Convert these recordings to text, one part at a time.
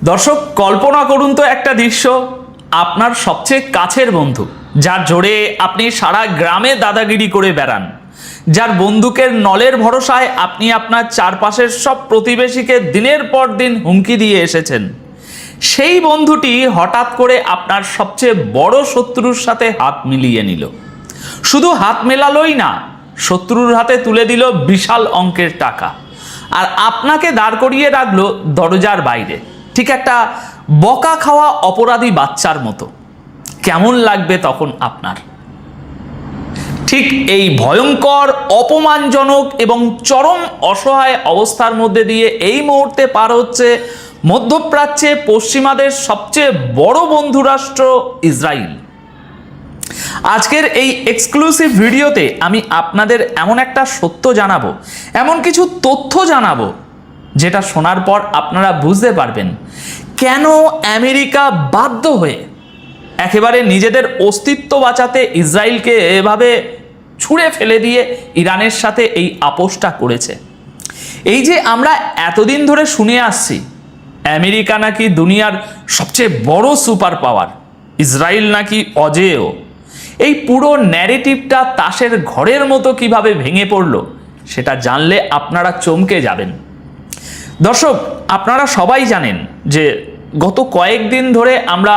দর্শক, কল্পনা করুন তো একটা দৃশ্য, আপনার সবচেয়ে কাছের বন্ধু, যার জোরে আপনি সারা গ্রামে দাদাগিরি করে বেড়ান, যার বন্দুকের নলের ভরসায় আপনি আপনার চারপাশের সব প্রতিবেশীকে দিনের পর দিন হুমকি দিয়ে এসেছেন, সেই বন্ধুটি হঠাৎ করে আপনার সবচেয়ে বড় শত্রুর সাথে হাত মিলিয়ে নিল। শুধু হাত মেলালোই না, শত্রুর হাতে তুলে দিল বিশাল অঙ্কের টাকা, আর আপনাকে দাঁড় করিয়ে রাখলো দরজার বাইরে, ঠিক একটা বকা খাওয়া অপরাধী বাচ্চার মতো। কেমন লাগবে তখন আপনার? ঠিক এই ভয়ঙ্কর, অপমানজনক এবং চরম অসহায় অবস্থার মধ্যে দিয়ে এই মুহূর্তে পার হচ্ছে মধ্যপ্রাচ্যে পশ্চিমাদের সবচেয়ে বড় বন্ধুরাষ্ট্র ইসরায়েল। আজকের এই এক্সক্লুসিভ ভিডিওতে আমি আপনাদের এমন একটা সত্য জানাবো, এমন কিছু তথ্য জানাবো, যেটা শোনার পর আপনারা বুঝতে পারবেন কেন আমেরিকা বাধ্য হয়ে একেবারে নিজেদের অস্তিত্ব বাঁচাতে ইসরায়েলকে এভাবে ছুঁড়ে ফেলে দিয়ে ইরানের সাথে এই আপোষটা করেছে। এই যে আমরা এতদিন ধরে শুনে আসছি আমেরিকা নাকি দুনিয়ার সবচেয়ে বড় সুপার পাওয়ার, ইসরায়েল নাকি অজেয়, এই পুরো ন্যারেটিভটা তাসের ঘরের মতো কিভাবে ভেঙে পড়ল সেটা জানলে আপনারা চমকে যাবেন। দর্শক, আপনারা সবাই জানেন যে গত কয়েকদিন ধরে আমরা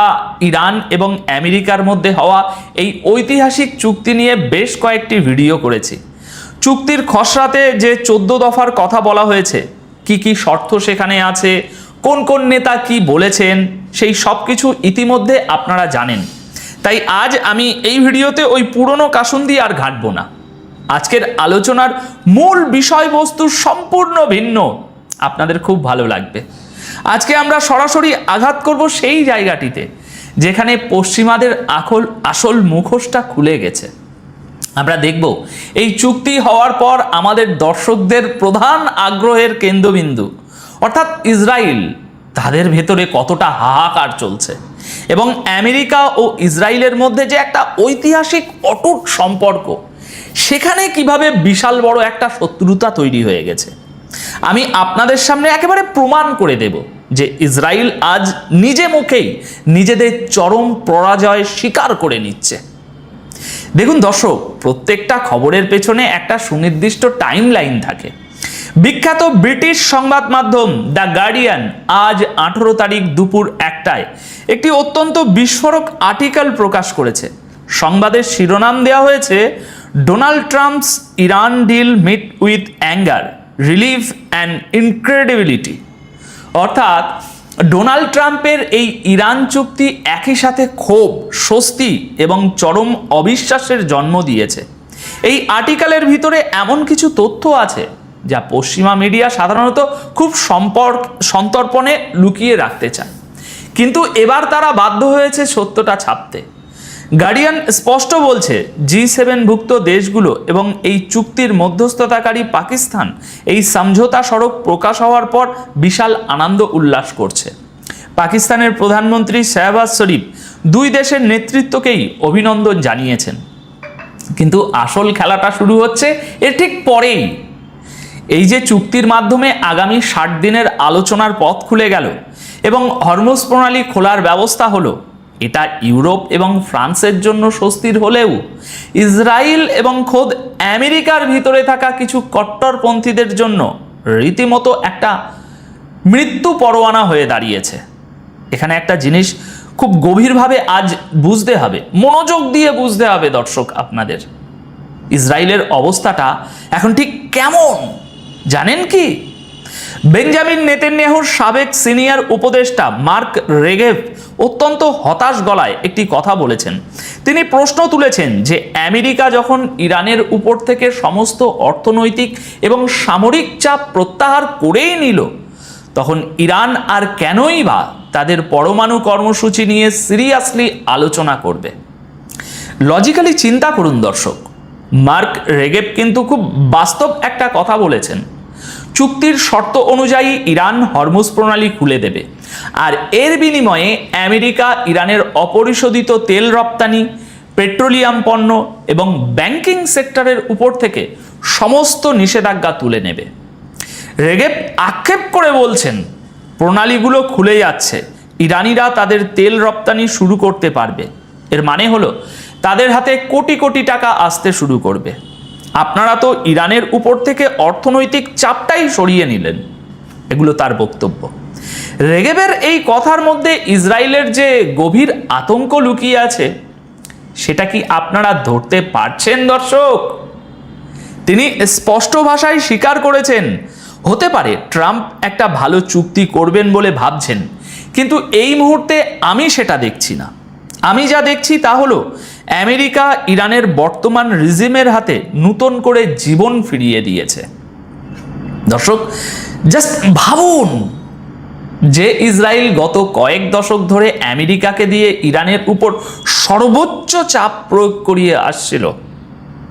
ইরান এবং আমেরিকার মধ্যে হওয়া এই ঐতিহাসিক চুক্তি নিয়ে বেশ কয়েকটি ভিডিও করেছি। চুক্তির খসড়াতে যে 14 দফার কথা বলা হয়েছে, কি কি শর্ত সেখানে আছে, কোন কোন নেতা কি বলেছেন, সেই সব কিছু ইতিমধ্যে আপনারা জানেন। তাই আজ আমি এই ভিডিওতে ওই পুরনো কাসুন্দি আর ঘাঁটবো না। আজকের আলোচনার মূল বিষয়বস্তু সম্পূর্ণ ভিন্ন, আপনাদের খুব ভালো লাগবে। আজকে আমরা সরাসরি আঘাত করব সেই জায়গাটিতে যেখানে পশ্চিমাদের আসল মুখোশটা খুলে গেছে। আমরা দেখব এই চুক্তি হওয়ার পর আমাদের দর্শকদের প্রধান আগ্রহের কেন্দ্রবিন্দু অর্থাৎ ইসরায়েল, তাদের ভেতরে কতটা হাহাকার চলছে, এবং আমেরিকা ও ইসরায়েলের মধ্যে যে একটা ঐতিহাসিক অটুট সম্পর্ক, সেখানে কিভাবে বিশাল বড় একটা শত্রুতা তৈরি হয়ে গেছে। আমি আপনাদের সামনে একেবারে প্রমাণ করে দেব যে ইসরায়েল আজ নিজে মুখেই নিজেদের চরম পরাজয় স্বীকার করে নিচ্ছে। দেখুন দর্শক, প্রত্যেকটা খবরের পেছনে একটা সুনির্দিষ্ট টাইম লাইন থাকে। বিখ্যাত ব্রিটিশ সংবাদ মাধ্যম দ্য গার্ডিয়ান আজ 18 তারিখ দুপুর 1টায় একটি অত্যন্ত বিস্ফোরক আর্টিকেল প্রকাশ করেছে। সংবাদের শিরোনাম দেওয়া হয়েছে, Donald Trump's Iran deal met with anger, relief and incredibility. অর্থাৎ ডোনাল্ড ট্রাম্পের এই ইরান চুক্তি একই সাথে ক্ষোভ, স্বস্তি এবং চরম অবিশ্বাসের জন্ম দিয়েছে। এই আর্টিকেলের ভিতরে এমন কিছু তথ্য আছে যা পশ্চিমা মিডিয়া সাধারণত খুব সন্তর্পণে লুকিয়ে রাখতে চায়, কিন্তু এবার তারা বাধ্য হয়েছে সত্যটা ছাপতে। গার্ডিয়ান স্পষ্ট বলছে, G7 ভুক্ত দেশগুলো এবং এই চুক্তির মধ্যস্থতাকারী পাকিস্তান এই সমঝোতা স্মারক প্রকাশ হওয়ার পর বিশাল আনন্দ উল্লাস করছে। পাকিস্তানের প্রধানমন্ত্রী শাহবাজ শরীফ দুই দেশের নেতৃত্বকেই অভিনন্দন জানিয়েছেন। কিন্তু আসল খেলাটা শুরু হচ্ছে এর ঠিক পরেই। এই যে চুক্তির মাধ্যমে আগামী 60 দিনের আলোচনার পথ খুলে গেল এবং হরমুজ প্রণালী খোলার ব্যবস্থা হলো, এটা ইউরোপ এবং ফ্রান্সের জন্য স্বস্তির হলেও ইসরায়েল এবং খোদ আমেরিকার ভিতরে থাকা কিছু কট্টরপন্থীদের জন্য রীতিমতো একটা মৃত্যু পরোয়ানা হয়ে দাঁড়িয়েছে। এখানে একটা জিনিস খুব গভীরভাবে আজ বুঝতে হবে, মনোযোগ দিয়ে বুঝতে হবে দর্শক আপনাদের। ইসরায়েলের অবস্থাটা এখন ঠিক কেমন জানেন কি? বেঞ্জামিন নেতানিয়াহুর সাবেক সিনিয়র উপদেষ্টা মার্ক রেগেভ অত্যন্ত হতাশ গলায় একটি কথা বলেছেন। তিনি প্রশ্ন তুলেছেন যে আমেরিকা যখন ইরানের উপর থেকে সমস্ত অর্থনৈতিক এবং সামরিক চাপ প্রত্যাহার করেই নিল, তখন ইরান আর কেনই বা তাদের পরমাণু কর্মসূচি নিয়ে সিরিয়াসলি আলোচনা করবে? লজিক্যালি চিন্তা করুন দর্শক, মার্ক রেগেভ কিন্তু খুব বাস্তব একটা কথা বলেছেন। চুক্তির শর্ত অনুযায়ী ইরান হরমুজ প্রণালী খুলে দেবে, আর এর বিনিময়ে আমেরিকা ইরানের অপরিশোধিত তেল রপ্তানি, পেট্রোলিয়াম পণ্য এবং ব্যাংকিং সেক্টরের উপর থেকে সমস্ত নিষেধাজ্ঞা তুলে নেবে। রেগেভ আক্ষেপ করে বলছেন, প্রণালীগুলো খুলে যাচ্ছে, ইরানিরা তাদের তেল রপ্তানি শুরু করতে পারবে। এর মানে হলো তাদের হাতে কোটি কোটি টাকা আসতে শুরু করবে। আপনারা তো ইরানের উপর থেকে অর্থনৈতিক চাপটাই সরিয়ে নিলেন। এগুলো তার বক্তব্য। রেগেবের এই কথার মধ্যে ইসরায়েলের যে গভীর আতঙ্ক লুকিয়ে আছে সেটা কি আপনারা ধরতে পারছেন দর্শক? তিনি স্পষ্ট ভাষায় স্বীকার করেছেন, হতে পারে ট্রাম্প একটা ভালো চুক্তি করবেন বলে ভাবছেন, কিন্তু এই মুহূর্তে আমি সেটা দেখছি না। আমি যা দেখছি তা হলো আমেরিকা ইরানের বর্তমান রিজিমের হাতে নতুন করে জীবন ফিরিয়ে দিয়েছে। দর্শক, জাস্ট ভাবুন যে ইসরায়েল গত কয়েক দশক ধরে আমেরিকাকে দিয়ে ইরানের উপর সর্বোচ্চ চাপ প্রয়োগ করিয়ে আসছিল,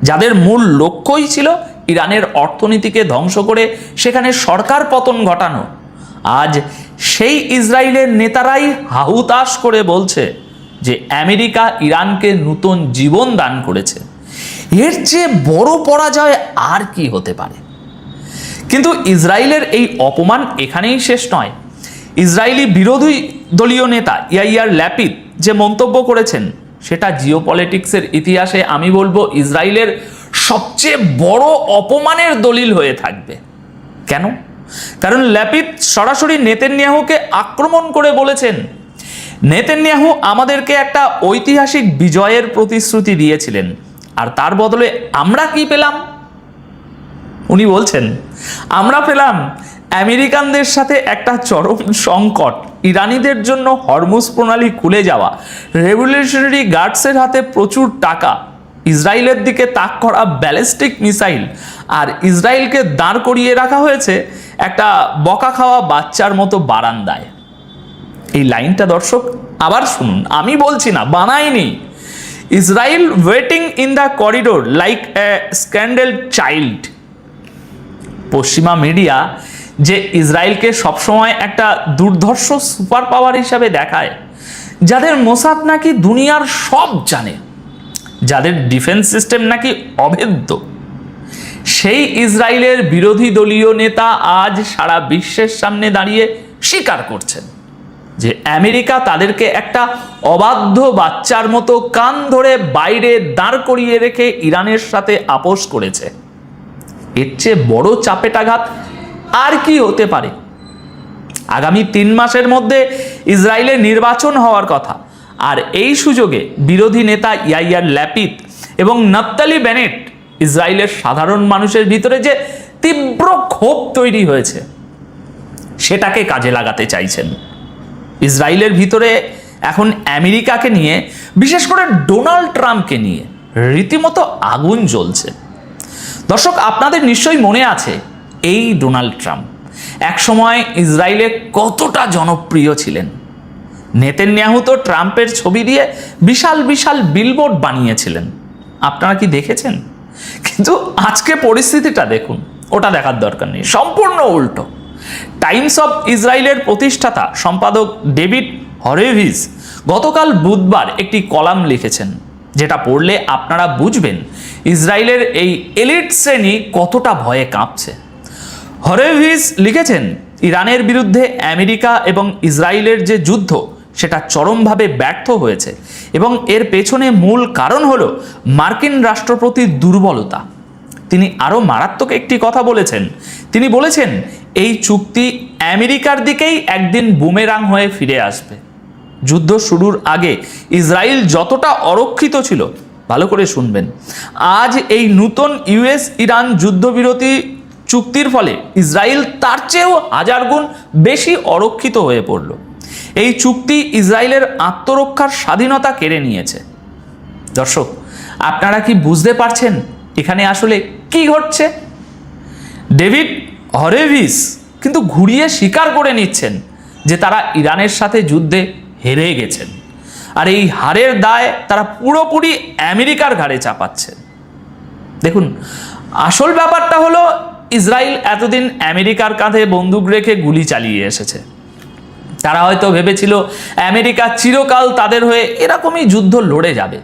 যাদের মূল লক্ষ্যই ছিল ইরানের অর্থনীতিকে ধ্বংস করে সেখানে সরকার পতন ঘটানো, আজ সেই ইসরায়েলের নেতারাই হাহুতাশ করে বলছে যে আমেরিকা ইরানকে নতুন জীবন দান করেছে। এর চেয়ে বড় পরাজয় আর কি হতে পারে? কিন্তু ইসরায়েলের এই অপমান এখানেই শেষ নয়। ইসরায়েলি বিরোধী দলীয় নেতা ইয়াইয়ার ল্যাপিদ যে মন্তব্য করেছেন সেটা জিওপলিটিক্সের ইতিহাসে আমি বলবো ইসরায়েলের সবচেয়ে বড় অপমানের দলিল হয়ে থাকবে। কেন? কারণ ল্যাপিদ সরাসরি নেতানিয়াহুকে আক্রমণ করে বলেছেন, নেতানিয়াহু আমাদেরকে একটা ঐতিহাসিক বিজয়ের প্রতিশ্রুতি দিয়েছিলেন, আর তার বদলে আমরা কি পেলাম? উনি বলছেন, আমরা পেলাম আমেরিকানদের সাথে একটা চরম সংকট, ইরানিদের জন্য হরমুজ প্রণালী খুলে যাওয়া, রেভলিউশনারি গার্ডসের হাতে প্রচুর টাকা, ইসরায়েলের দিকে তাক করা ব্যালিস্টিক মিসাইল, আর ইসরায়েলকে দাঁড় করিয়ে রাখা হয়েছে একটা বকা খাওয়া বাচ্চার মতো বারান্দায়। এই লাইনটা দর্শক আবার শুনুন, আমি বলছি না, বানাইনি। Israel waiting in the corridor like a scandalled child. পশ্চিমা মিডিয়া যে ইসরায়েলকে সবসময় একটা দুর্ধর্ষ সুপার পাওয়ার হিসাবে দেখায়, যাদের মোসাদ নাকি দুনিয়ার সব জানে, যাদের ডিফেন্স সিস্টেম নাকি অভেদ্য, সেই ইসরায়েলের বিরোধী দলীয় নেতা আজ সারা বিশ্বের সামনে দাঁড়িয়ে স্বীকার করছেন যে আমেরিকা তাদেরকে একটা অবাধ্য বাচ্চার মতো কান ধরে বাইরে দাঁড় করিয়ে রেখে ইরানের সাথে আপোষ করেছে। এর চেয়ে বড় চাপেটাঘাত আর কি হতে পারে? আগামী 3 মাসের মধ্যে ইসরায়েলের নির্বাচন হওয়ার কথা, আর এই সুযোগে বিরোধী নেতা ইয়াইয়ার ল্যাপিদ এবং নাফতালি বেনেট ইসরায়েলের সাধারণ মানুষের ভিতরে যে তীব্র ক্ষোভ তৈরি হয়েছে সেটাকে কাজে লাগাতে চাইছেন। ইসরায়েলের ভিতরে এখন আমেরিকাকে নিয়ে, বিশেষ করে ডোনাল্ড ট্রাম্পকে নিয়ে রীতিমতো আগুন জ্বলছে। দর্শক, আপনাদের নিশ্চয়ই মনে আছে এই ডোনাল্ড ট্রাম্প একসময় ইসরায়েলে কতটা জনপ্রিয় ছিলেন। নেতানিয়াহু তো ট্রাম্পের ছবি দিয়ে বিশাল বিশাল বিলবোর্ড বানিয়েছিলেন, আপনারা কি দেখেছেন? কিন্তু আজকে পরিস্থিতিটা দেখুন, ওটা দেখার দরকার নেই, সম্পূর্ণ উল্টো। টাইমস অফ ইসরায়েলের প্রতিষ্ঠাতা সম্পাদক ডেভিড হরেভিজ গতকাল বুধবার একটি কলাম লিখেছেন, যেটা পড়লে আপনারা বুঝবেন ইসরায়েলের এই এলিট শ্রেণী কতটা ভয়ে কাঁপছে। হরেভিজ লিখেছেন, ইরানের বিরুদ্ধে আমেরিকা এবং ইসরায়েলের যে যুদ্ধ সেটা চরমভাবে ব্যর্থ হয়েছে এবং এর পেছনে মূল কারণ হলো মার্কিন রাষ্ট্রপতির দুর্বলতা। তিনি আরও মারাত্মক একটি কথা বলেছেন, তিনি বলেছেন এই চুক্তি আমেরিকার দিকেই একদিন বুমেরাং হয়ে ফিরে আসবে। যুদ্ধ শুরুর আগে ইসরায়েল যতটা অরক্ষিত ছিল, ভালো করে শুনবেন, আজ এই নতুন ইউএস ইরান যুদ্ধবিরতি চুক্তির ফলে ইসরায়েল তার চেয়েও 1000 গুণ বেশি অরক্ষিত হয়ে পড়ল। এই চুক্তি ইসরায়েলের আত্মরক্ষার স্বাধীনতা কেড়ে নিয়েছে। দর্শক, আপনারা কি বুঝতে পারছেন এখানে আসলে কি ঘটছে? ডেভিড হরেভিজ কিন্তু ঘুরিয়ে স্বীকার করে নিচ্ছেন যে তারা ইরানের সাথে যুদ্ধে হেরে গেছেন, আর এই হারের দায় তারা পুরোপুরি আমেরিকার ঘাড়ে চাপাচ্ছেন। দেখুন, আসল ব্যাপারটা হলো ইসরায়েল এতদিন আমেরিকার কাঁধে বন্দুক রেখে গুলি চালিয়ে এসেছে। তারা হয়তো ভেবেছিল আমেরিকা চিরকাল তাদের হয়ে এরকমই যুদ্ধ লড়ে যাবে,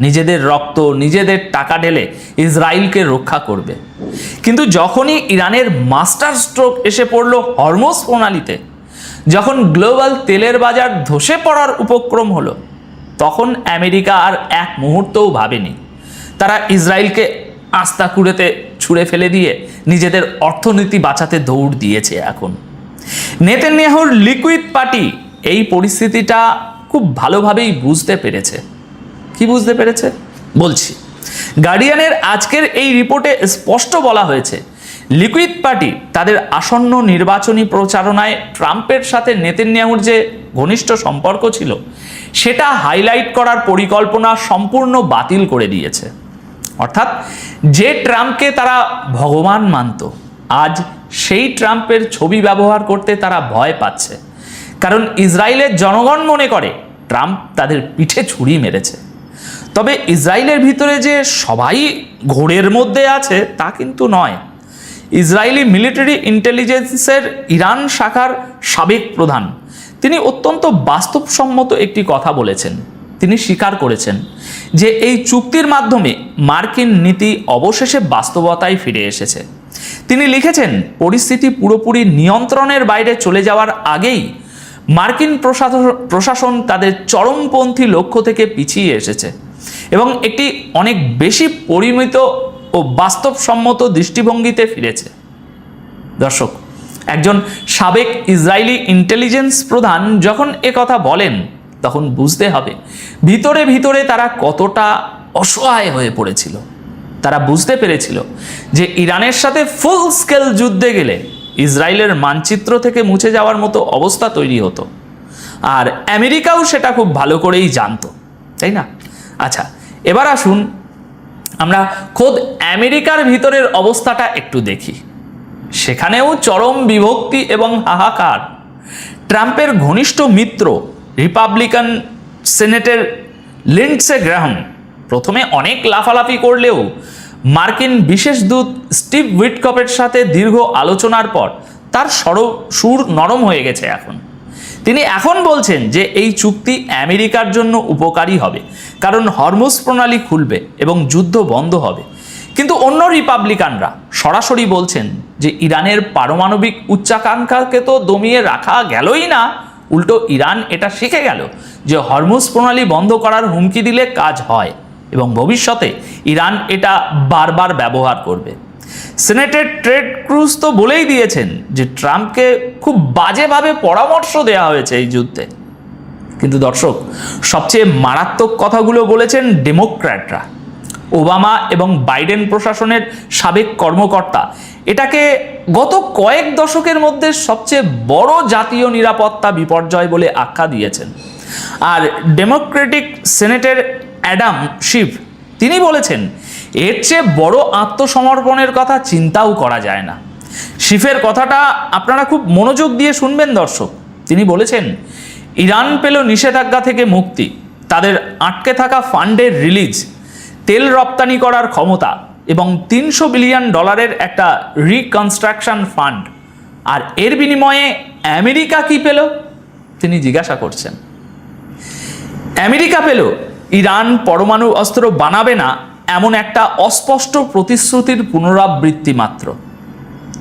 নিজেদের রক্ত নিজেদের টাকা ঢেলে ইসরায়েলকে রক্ষা করবে। কিন্তু যখনই ইরানের মাস্টার স্ট্রোক এসে পড়ল হরমুজ প্রণালীতে, যখন গ্লোবাল তেলের বাজার ধসে পড়ার উপক্রম হলো, তখন আমেরিকা আর এক মুহূর্তও ভাবেনি। তারা ইসরায়েলকে আস্তা কুড়েতে ছুঁড়ে ফেলে দিয়ে নিজেদের অর্থনীতি বাঁচাতে দৌড় দিয়েছে। এখন নেতানিয়াহুর লিকুইড পার্টি এই পরিস্থিতিটা খুব ভালোভাবেই বুঝতে পেরেছে। কি বুঝতে পেরেছে বলছি। গার্ডিয়ানের আজকের এই রিপোর্টে স্পষ্ট বলা হয়েছে, লিকুইড পার্টি তাদের আসন্ন নির্বাচনী প্রচারণায় ট্রাম্পের সাথে নেতানিয়াহুর যে ঘনিষ্ঠ সম্পর্ক ছিল সেটা হাইলাইট করার পরিকল্পনা সম্পূর্ণ বাতিল করে দিয়েছে। অর্থাৎ যে ট্রাম্পকে তারা ভগবান মানত, আজ সেই ট্রাম্পের ছবি ব্যবহার করতে তারা ভয় পাচ্ছে। কারণ ইসরায়েলের জনগণ মনে করে ট্রাম্প তাদের পিঠে ছুরি মেরেছে। তবে ইসরায়েলের ভিতরে যে সবাই ঘোরের মধ্যে আছে তা কিন্তু নয়। ইসরায়েলি মিলিটারি ইন্টেলিজেন্সের ইরান শাখার সাবেক প্রধান তিনি অত্যন্ত বাস্তবসম্মত একটি কথা বলেছেন। তিনি স্বীকার করেছেন যে এই চুক্তির মাধ্যমে মার্কিন নীতি অবশেষে বাস্তবতায় ফিরে এসেছে। তিনি লিখেছেন, পরিস্থিতি পুরোপুরি নিয়ন্ত্রণের বাইরে চলে যাওয়ার আগেই মার্কিন প্রশাসন তাদের চরমপন্থী লক্ষ্য থেকে পিছিয়ে এসেছে এবং একটি অনেক বেশি পরিমিত ও বাস্তবসম্মত দৃষ্টিভঙ্গিতে ফিরেছে। দর্শক, একজন সাবেক ইসরায়েলি ইন্টেলিজেন্স প্রধান যখন কথা বলেন তখন বুঝতে হবে ভিতরে ভিতরে তারা কতটা অসহায় হয়ে পড়েছিল। তারা বুঝতে পেরেছিল যে ইরানের সাথে ফুল স্কেল যুদ্ধে গেলে ইসরায়েলের মানচিত্র থেকে মুছে যাওয়ার মতো অবস্থা তৈরি হতো, আর আমেরিকাও সেটা খুব ভালো করেই জানতো, তাই না? আচ্ছা, এবার আসুন আমরা খোদ আমেরিকার ভিতরের অবস্থাটা একটু দেখি। সেখানেও চরম বিভক্তি এবং হাহাকার। ট্রাম্পের ঘনিষ্ঠ মিত্র রিপাবলিকান সেনেটের লিন্ডসে গ্রাহাম প্রথমে অনেক লাফালাফি করলেও মার্কিন বিশেষ দূত স্টিভ উইটকফের সাথে দীর্ঘ আলোচনার পর তার সুর নরম হয়ে গেছে। তিনি এখন বলছেন যে এই চুক্তি আমেরিকার জন্য উপকারী হবে, কারণ হরমুজ প্রণালী খুলবে এবং যুদ্ধ বন্ধ হবে। কিন্তু অন্য রিপাবলিকানরা সরাসরি বলছেন যে ইরানের পারমাণবিক উচ্চাকাঙ্ক্ষাকে তো দমিয়ে রাখা গেলই না, উল্টো ইরান এটা শিখে গেল যে হরমুজ প্রণালী বন্ধ করার হুমকি দিলে কাজ হয় এবং ভবিষ্যতে ইরান এটা বারবার ব্যবহার করবে। সিনেটের ট্রেড ক্রুজ তো বলেই দিয়েছেন যে ট্রাম্পকে খুব বাজেভাবে পরামর্শ দেওয়া হয়েছে এই যুদ্ধে। কিন্তু দর্শক, সবচেয়ে মারাত্মক কথাগুলো বলেছেন ডেমোক্র্যাটরা। ওবামা এবং বাইডেন প্রশাসনের সাবেক কর্মকর্তা এটাকে গত কয়েক দশকের মধ্যে সবচেয়ে বড় জাতীয় নিরাপত্তা বিপর্যয় বলে আখ্যা দিয়েছেন। আর ডেমোক্রেটিক সেনেটের অ্যাডাম শিফ তিনি বলেছেন এর চেয়ে বড় আত্মসমর্পণের কথা চিন্তাও করা যায় না। শিফের কথাটা আপনারা খুব মনোযোগ দিয়ে শুনবেন দর্শক। তিনি বলেছেন, ইরান পেল নিষেধাজ্ঞা থেকে মুক্তি, তাদের আটকে থাকা ফান্ডের রিলিজ, তেল রপ্তানি করার ক্ষমতা এবং $300 বিলিয়ন একটা রিকনস্ট্রাকশন ফান্ড। আর এর বিনিময়ে আমেরিকা কি পেল? তিনি জিজ্ঞাসা করছেন। আমেরিকা পেল ইরান পরমাণু অস্ত্র বানাবে না এমন একটা অস্পষ্ট প্রতিশ্রুতির পুনরাবৃত্তি মাত্র।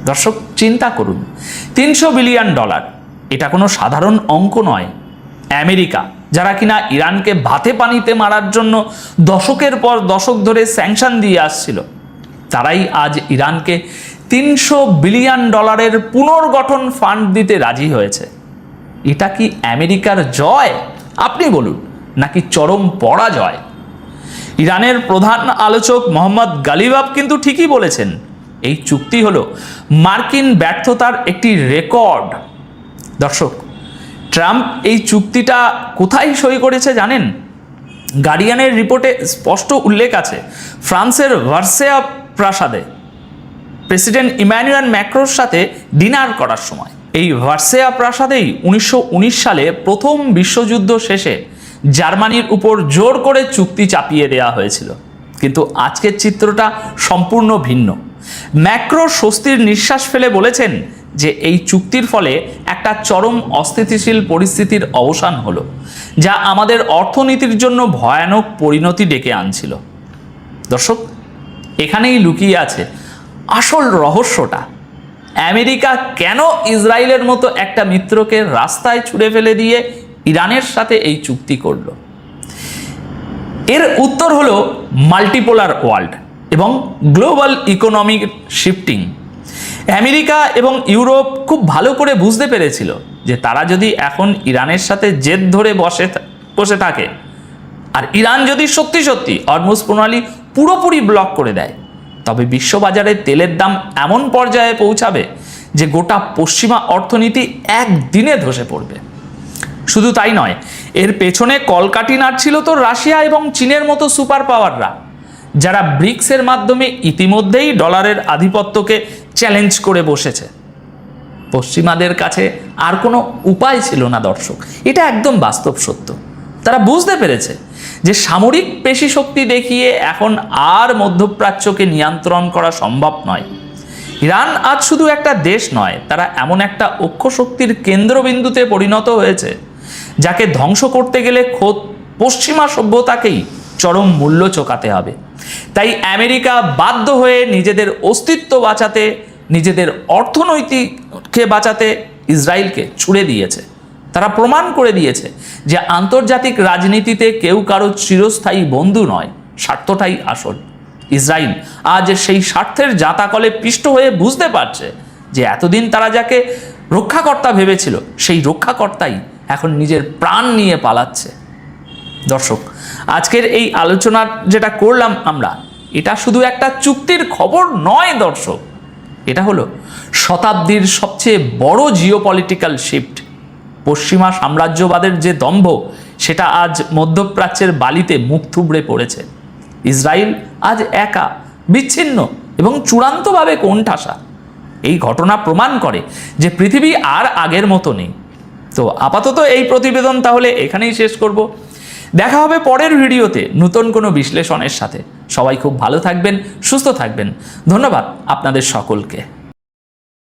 দর্শক, চিন্তা করুন, $300 বিলিয়ন, এটা কোনো সাধারণ অঙ্ক নয়। আমেরিকা, যারা কিনা ইরানকে ভাতে পানিতে মারার জন্য দশকের পর দশক ধরে স্যাংশন দিয়ে আসছিল, তারাই আজ ইরানকে $300 বিলিয়ন পুনর্গঠন ফান্ড দিতে রাজি হয়েছে। এটা কি আমেরিকার জয় আপনি বলুন, নাকি চরম পরাজয়? ইরানের প্রধান আলোচক মোহাম্মদ গালিবাফ কিন্তু ঠিকই বলেছেন, এই চুক্তি হলো মার্কিন ব্যর্থতার একটি রেকর্ড। দর্শক, ট্রাম্প এই চুক্তিটা কোথায় সই করেছে জানেন? গার্ডিয়ানের রিপোর্টে স্পষ্ট উল্লেখ আছে ফ্রান্সের ভার্সেয়া প্রাসাদে প্রেসিডেন্ট ইমানুয়েল ম্যাক্রোর সাথে ডিনার করার সময়। এই ভার্সেয়া প্রাসাদেই 1919 সালে প্রথম বিশ্বযুদ্ধ শেষে জার্মানির উপর জোর করে চুক্তি চাপিয়ে দেওয়া হয়েছিল। কিন্তু আজকের চিত্রটা সম্পূর্ণ ভিন্ন। ম্যাক্রো স্বস্তির নিঃশ্বাস ফেলে বলেছেন যে এই চুক্তির ফলে একটা চরম অস্থিতিশীল পরিস্থিতির অবসান হলো, যা আমাদের অর্থনীতির জন্য ভয়ানক পরিণতি ডেকে আনছিল। দর্শক, এখানেই লুকিয়ে আছে আসল রহস্যটা। আমেরিকা কেন ইসরায়েলের মতো একটা মিত্রকে রাস্তায় ছুঁড়ে ফেলে দিয়ে ইরানের সাথে এই চুক্তি করলো? এর উত্তর হলো মাল্টিপোলার ওয়ার্ল্ড এবং গ্লোবাল ইকোনমিক শিফটিং। আমেরিকা এবং ইউরোপ খুব ভালো করে বুঝতে পেরেছিল যে তারা যদি এখন ইরানের সাথে জেদ ধরে বসে থাকে আর ইরান যদি সত্যি সত্যি হরমুজ প্রণালী পুরোপুরি ব্লক করে দেয়, তবে বিশ্ববাজারে তেলের দাম এমন পর্যায়ে পৌঁছাবে যে গোটা পশ্চিমা অর্থনীতি একদিনে ধসে পড়বে। শুধু তাই নয়, এর পেছনে কলকাঠি নাড়ছিল তো রাশিয়া এবং চীনের মতো সুপার পাওয়াররা, যারা ব্রিক্সের মাধ্যমে ইতিমধ্যেই ডলারের আধিপত্যকে চ্যালেঞ্জ করে বসেছে। পশ্চিমাদের কাছে আর কোনো উপায় ছিল না দর্শক, এটা একদম বাস্তব সত্য। তারা বুঝতে পেরেছে যে সামরিক পেশি শক্তি দেখিয়ে এখন আর মধ্যপ্রাচ্যকে নিয়ন্ত্রণ করা সম্ভব নয়। ইরান আজ শুধু একটা দেশ নয়, তারা এমন একটা অক্ষশক্তির কেন্দ্রবিন্দুতে পরিণত হয়েছে যাকে ধ্বংস করতে গেলে খোদ পশ্চিমা সভ্যতাকেই চরম মূল্য চোকাতে হবে। তাই আমেরিকা বাধ্য হয়ে নিজেদের অস্তিত্ব বাঁচাতে, নিজেদের অর্থনৈতিককে বাঁচাতে ইসরায়েলকে ছুড়ে দিয়েছে। তারা প্রমাণ করে দিয়েছে যে আন্তর্জাতিক রাজনীতিতে কেউ কারো চিরস্থায়ী বন্ধু নয়, স্বার্থটাই আসল। ইসরায়েল আজ সেই স্বার্থের জাঁতাকলে পিষ্ট হয়ে বুঝতে পারছে যে এতদিন তারা যাকে রক্ষাকর্তা ভেবেছিল, সেই রক্ষাকর্তাই এখন নিজের প্রাণ নিয়ে পালাচ্ছে। দর্শক, আজকের এই আলোচনা যেটা করলাম আমরা, এটা শুধু একটা চুক্তির খবর নয় দর্শক, এটা হলো শতাব্দীর সবচেয়ে বড় জিওপলিটিক্যাল শিফট। পশ্চিমা সাম্রাজ্যবাদের যে দম্ভ, সেটা আজ মধ্যপ্রাচ্যের বালিতে মুখ থুবড়ে পড়েছে। ইসরায়েল আজ একা, বিচ্ছিন্ন এবং চূড়ান্তভাবে কোণঠাসা। এই ঘটনা প্রমাণ করে যে পৃথিবী আর আগের মতো নেই। তো আপাতত এই প্রতিবেদন তাহলে এখানেই শেষ করব। দেখা হবে পরের ভিডিওতে নতুন কোনো বিশ্লেষণের সাথে। সবাই খুব ভালো থাকবেন, সুস্থ থাকবেন। ধন্যবাদ আপনাদের সকলকে।